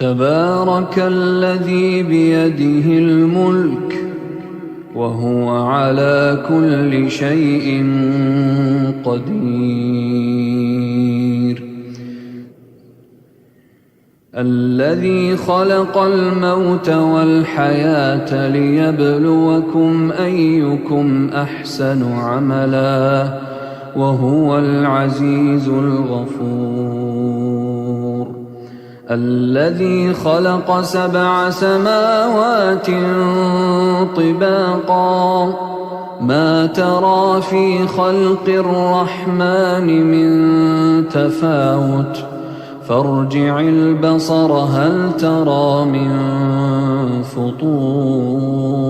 تبارك الذي بيده الملك وهو على كل شيء قدير. الذي خلق الموت والحياة ليبلوكم أيكم أحسن عملا وهو العزيز الغفور. الذي خلق 7 سماوات طباقا ما ترى في خلق الرحمن من تفاوت فارجع البصر هل ترى من فطور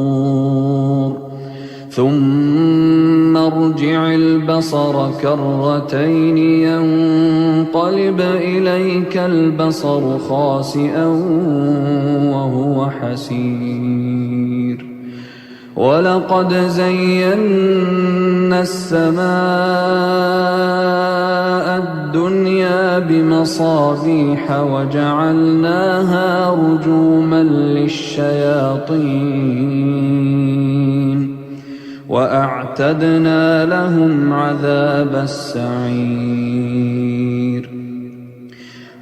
ثم ارجع البصر كرتين ينقلب إليك البصر خاسئا وهو حسير. ولقد زينا السماء الدنيا بمصابيح وجعلناها رجوما للشياطين وأعتدنا لهم عذاب السعير.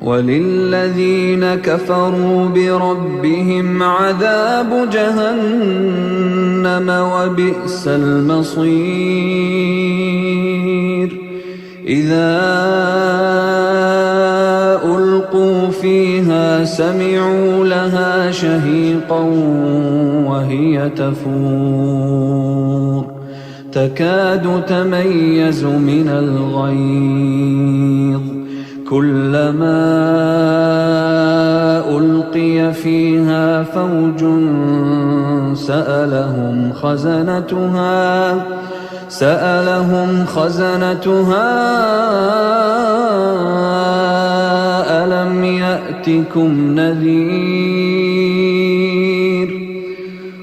وللذين كفروا بربهم عذاب جهنم وبئس المصير. إذا ألقوا فيها سمعوا لها شهيقا وهي تفور تكاد تميز من الغيظ كلما ألقي فيها فوج سألهم خزنتها ألم يأتكم نذير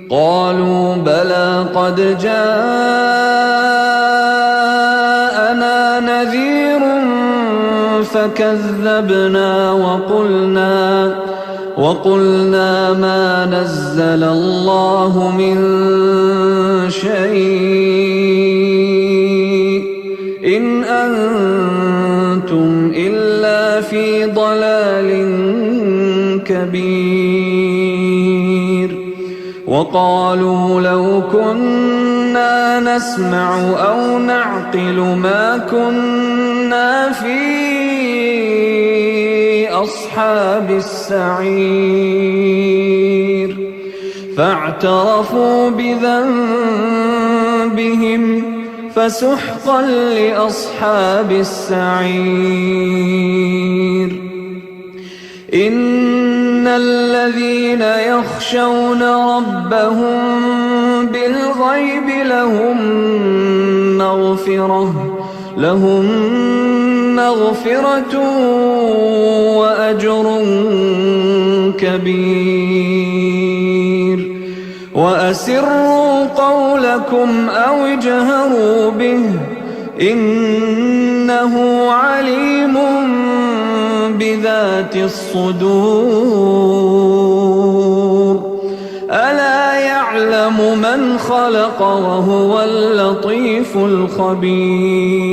قالوا بلى قد جاءنا نذير فكذبنا وقلنا ما نزل الله من شيء إن أنتم إلا في ضلال كبير. وقالوا لو كنا نسمع أو نعقل ما كنا في أصحاب السعير فاعترفوا بذنبهم فسحقا لأصحاب السعير. إن الذين يخشون ربهم بالغيب لهم مغفرة وأجر كبير. وأسروا قولكم أو اجهروا به إنه عليم بذات الصدور. ألا يعلم من خلق وهو اللطيف الخبير.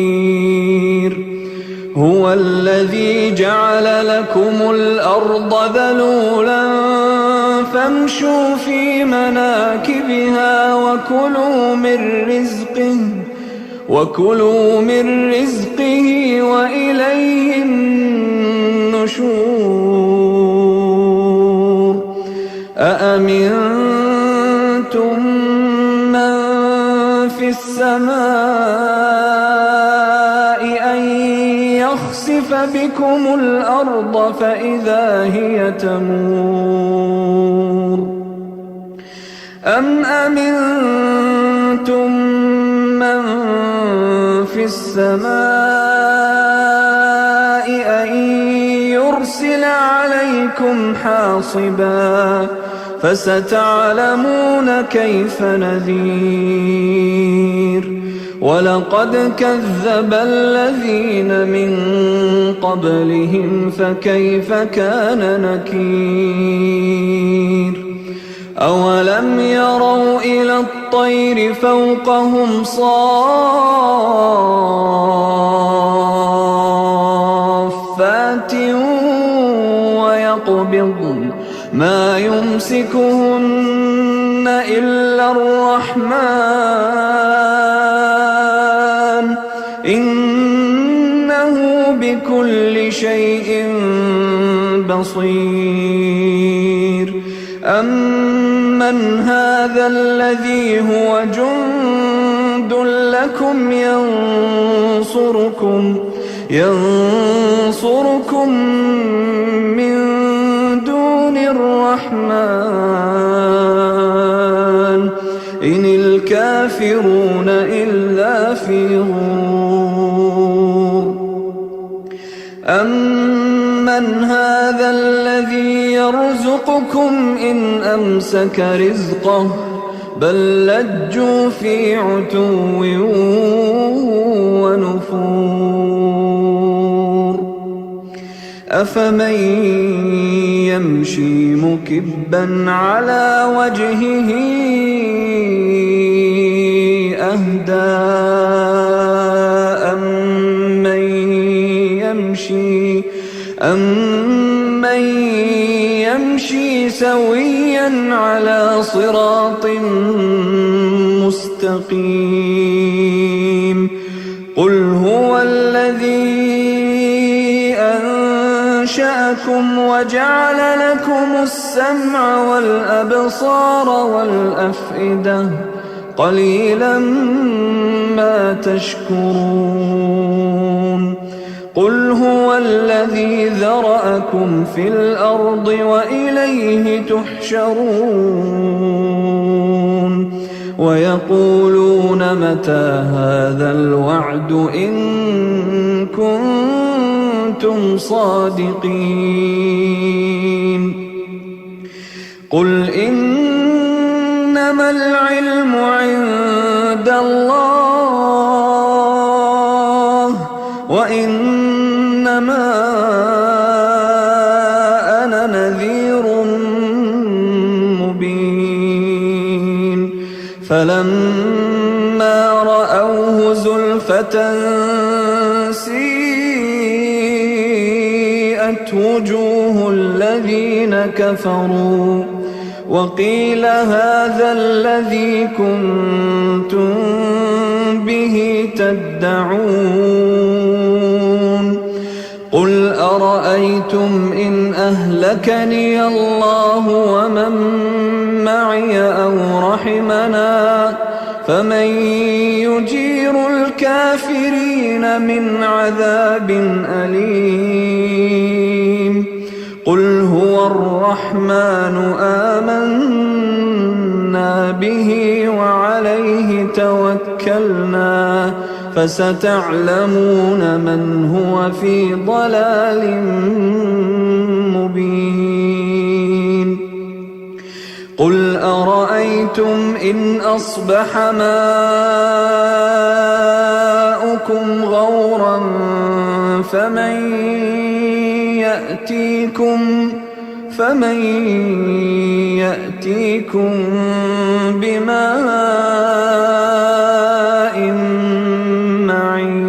هو الذي جعل لكم الأرض ذلولا فامشوا في مناكبها وكلوا من رزقه وإليه النشور. أأمنتم من في السماء أن يخسف بكم الأرض فإذا هي تمور أم أمنتم من في السماء أن يرسل عليكم حاصبا فستعلمون كيف نذير. ولقد كذب الذين من قبلهم فكيف كان نكير أولم يروا إلى الطير فوقهم صافات ويقبضن ما يمسكهن إلا الرحمن إنه بكل شيء بصير أمن هذا الذي هو جند لكم ينصركم من دون الرحمن إن الكافرون إلا في غرور أمن هذا الذي يرزقكم إن أمسك رزقه بل لجوا في عتو ونفور أفمن يمشي مكبا على وجهه أهدى أمن يمشي سويا على صراط مستقيم قل هو الذي أنشأكم وجعل لكم السمع والأبصار والأفئدة قليلا ما تشكرون قل هو الذي ذرأكم في الأرض وإليه تحشرون ويقولون متى هذا الوعد إن كنتم صادقين قل إنما العلم عند الله وإنما أنا نذير مبين فلما رأوه زلفة سيئت وجوه الذين كفروا وقيل هذا الذي كنتم به تدعون قل أرأيتم إن أهلكني الله ومن معي أو رحمنا فمن يجير الكافرين من عذاب أليم قل هو الرحمن آمنا به وعليه توكلنا فستعلمون من هو في ضلال مبين قل أرأيتم إن أصبح ماؤكم غورا فمن يأتيكم بماء معين